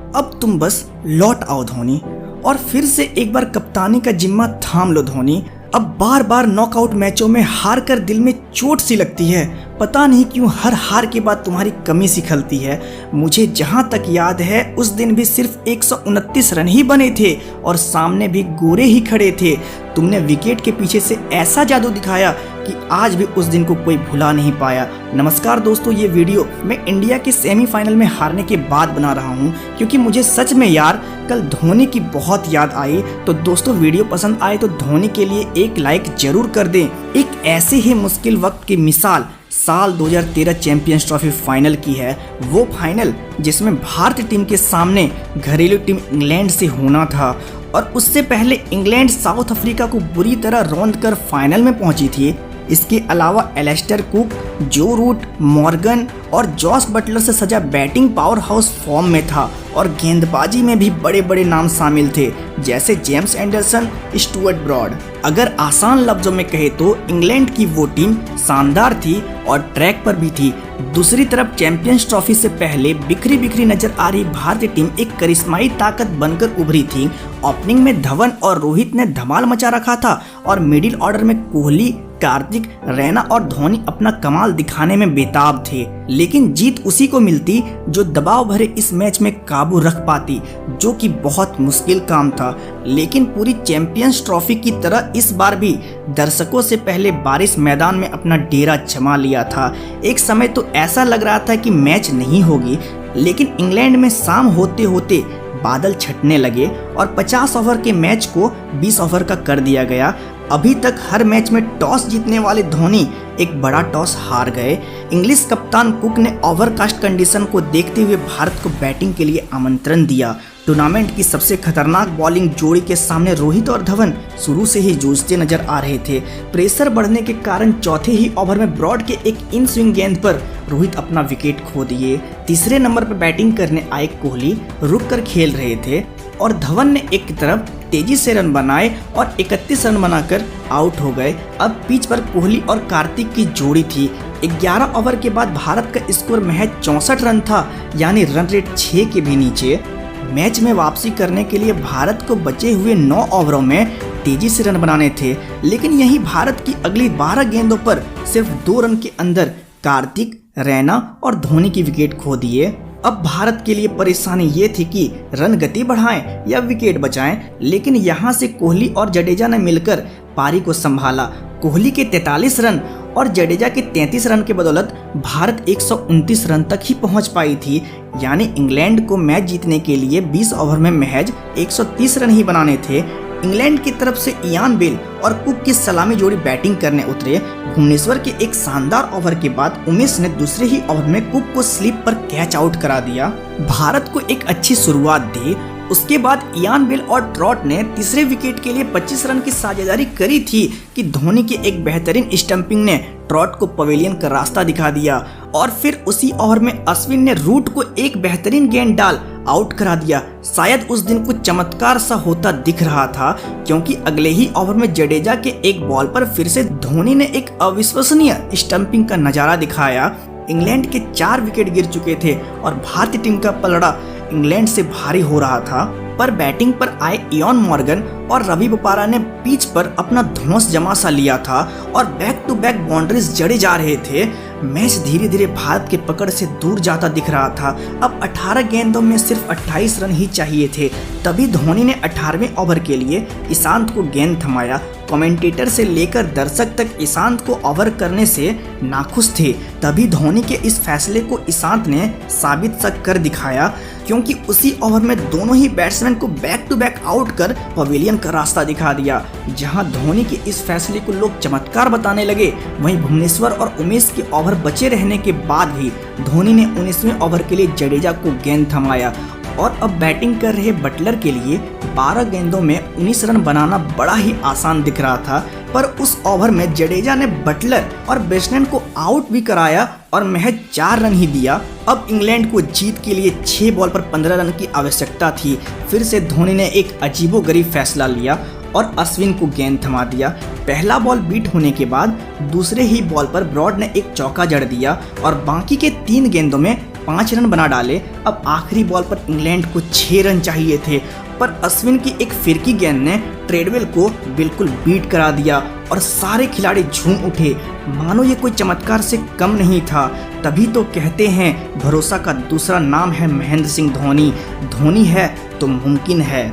अब तुम बस लौट आओ धोनी और फिर से एक बार कप्तानी का जिम्मा थाम लो धोनी। अब बार बार नॉकआउट मैचों में हार कर दिल में चोट सी लगती है। पता नहीं क्यों हर हार के बाद तुम्हारी कमी सी खलती है। मुझे जहां तक याद है उस दिन भी सिर्फ 129 रन ही बने थे और सामने भी गोरे ही खड़े थे। तुमने विकेट के पीछे से ऐसा जादू दिखाया कि आज भी उस दिन को कोई भुला नहीं पाया। नमस्कार दोस्तों, ये वीडियो मैं इंडिया के सेमीफाइनल में हारने के बाद बना रहा हूँ क्योंकि मुझे सच में यार कल धोनी की बहुत याद आई। तो दोस्तों, वीडियो पसंद आए तो धोनी के लिए एक लाइक जरूर कर दें। एक ऐसे ही मुश्किल वक्त की मिसाल साल 2013 चैंपियंस ट्रॉफी फाइनल की है। वो फाइनल जिसमें भारतीय टीम के सामने घरेलू टीम इंग्लैंड से होना था और उससे पहले इंग्लैंड साउथ अफ्रीका को बुरी तरह रौंद कर फाइनल में पहुंची थी। इसके अलावा एलिस्टर कुक, जो रूट, मॉर्गन और जॉस बटलर से सजा बैटिंग पावर हाउस फॉर्म में था और गेंदबाजी में भी बड़े बड़े नाम शामिल थे जैसे जेम्स एंडरसन, स्टुअर्ट ब्रॉड। अगर आसान लफ्जों में कहे तो इंग्लैंड की वो टीम शानदार थी और ट्रैक पर भी थी। दूसरी तरफ चैंपियंस ट्रॉफी से पहले बिखरी बिखरी नजर आ रही भारतीय टीम एक करिश्माई ताकत बनकर उभरी थी। ओपनिंग में धवन और रोहित ने धमाल मचा रखा था और मिडिल ऑर्डर में कोहली, कार्तिक, रैना और धोनी अपना कमाल दिखाने में बेताब थे। लेकिन जीत उसी को मिलती जो दबाव भरे इस मैच में काबू रख पाती, जो कि बहुत मुश्किल काम था। लेकिन पूरी चैंपियंस ट्रॉफी की तरह इस बार भी दर्शकों से पहले बारिश मैदान में अपना डेरा जमा लिया था। एक समय तो ऐसा लग रहा था कि मैच नहीं होगी, लेकिन इंग्लैंड में शाम होते होते बादल छटने लगे और 50 ओवर के मैच को 20 ओवर का कर दिया गया। अभी तक हर मैच में टॉस जीतने वाले धोनी एक बड़ा टॉस हार गए। इंग्लिश कप्तान कुक ने ओवरकास्ट कंडीशन को देखते हुए भारत को बैटिंग के लिए आमंत्रण दिया। टूर्नामेंट की सबसे खतरनाक बॉलिंग जोड़ी के सामने रोहित और धवन शुरू से ही जूझते नजर आ रहे थे। प्रेशर बढ़ने के कारण चौथे ही ओवर में ब्रॉड के एक इन स्विंग गेंद पर रोहित अपना विकेट खो दिए। तीसरे नंबर पर बैटिंग करने आए कोहली रुक कर खेल रहे थे और धवन ने एक तरफ तेजी से रन बनाए और 31 रन बनाकर आउट हो गए। अब पिच पर कोहली और कार्तिक की जोड़ी थी। 11 ओवर के बाद भारत का स्कोर महज 64 रन था, यानी रन रेट 6 के भी नीचे। मैच में वापसी करने के लिए भारत को बचे हुए 9 ओवरों में तेजी से रन बनाने थे, लेकिन यही भारत की अगली 12 गेंदों पर सिर्फ 2 रन के अंदर कार्तिक, रैना और धोनी की विकेट खो दिए। अब भारत के लिए परेशानी ये थी कि रन गति बढ़ाएं या विकेट बचाएं, लेकिन यहाँ से कोहली और जडेजा ने मिलकर पारी को संभाला। कोहली के 43 रन और जडेजा के 33 रन के बदौलत भारत 129 रन तक ही पहुंच पाई थी, यानी इंग्लैंड को मैच जीतने के लिए 20 ओवर में महज 130 रन ही बनाने थे। इंग्लैंड की तरफ से इयान बेल और कुक की सलामी जोड़ी बैटिंग करने उतरे। भुवनेश्वर के एक शानदार ओवर के बाद उमेश ने दूसरे ही ओवर में कुक को स्लिप पर कैच आउट करा दिया। भारत को एक अच्छी शुरुआत दी। उसके बाद इयान बेल और ट्रॉट ने तीसरे विकेट के लिए 25 रन की साझेदारी करी थी कि धोनी के एक बेहतरीन स्टंपिंग ने ट्रॉट को पवेलियन का रास्ता दिखा दिया और फिर उसी ओवर में अश्विन ने रूट को एक बेहतरीन गेंद डाल आउट करा दिया। शायद उस दिन कुछ चमत्कार सा होता दिख रहा था, क्योंकि अगले ही ओवर में जडेजा के एक बॉल पर फिर से धोनी ने एक अविश्वसनीय स्टंपिंग का नजारा दिखाया। इंग्लैंड के 4 विकेट गिर चुके थे और भारतीय टीम का पलड़ा इंग्लैंड से भारी हो रहा था, पर बैटिंग पर आए इयान मॉर्गन और रवि बोपारा ने पिच पर अपना धौंस जमा सा लिया था और बैक टू बैक बाउंड्रीज जड़े जा रहे थे। मैच धीरे धीरे भारत के पकड़ से दूर जाता दिख रहा था। अब 18 गेंदों में सिर्फ 28 रन ही चाहिए थे। तभी धोनी ने 18वें ओवर के लिए ईशांत को गेंद थमाया। कमेंटेटर से लेकर दर्शक तक ईशांत को ओवर करने से नाखुश थे। तभी धोनी के इस फैसले को ईशांत ने साबित सा कर दिखाया, क्योंकि उसी ओवर में दोनों ही बैट्समैन को बैक टू बैक आउट कर पवेलियन का रास्ता दिखा दिया। जहां धोनी के इस फैसले को लोग चमत्कार बताने लगे, वहीं भुवनेश्वर और उमेश के ओवर बचे रहने के बाद भी धोनी ने 19वें ओवर के लिए जडेजा को गेंद थमाया और अब बैटिंग कर रहे बटलर के लिए 12 गेंदों में 19 रन बनाना बड़ा ही आसान दिख रहा था। पर उस ओवर में जडेजा ने बटलर और ब्रेसनन को आउट भी कराया और महज 4 रन ही दिया। अब इंग्लैंड को जीत के लिए 6 बॉल पर 15 रन की आवश्यकता थी। फिर से धोनी ने एक अजीबोगरीब फैसला लिया और अश्विन को गेंद थमा दिया। पहला बॉल बीट होने के बाद दूसरे ही बॉल पर ब्रॉड ने एक चौका जड़ दिया और बाकी के 3 गेंदों में 23 रन बनाकर भारत को 20 रन 5 रन बना डाले। अब आखिरी बॉल पर इंग्लैंड को 6 रन चाहिए थे, पर अश्विन की एक फिरकी गेंद ने ट्रेडवेल को बिल्कुल बीट करा दिया और सारे खिलाड़ी झूम उठे, मानो ये कोई चमत्कार से कम नहीं था। तभी तो कहते हैं भरोसा का दूसरा नाम है महेंद्र सिंह धोनी। धोनी है तो मुमकिन है।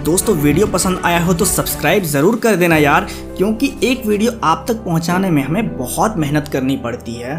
दोस्तों, वीडियो पसंद आया हो तो सब्सक्राइब ज़रूर कर देना यार, क्योंकि एक वीडियो आप तक पहुंचाने में हमें बहुत मेहनत करनी पड़ती है।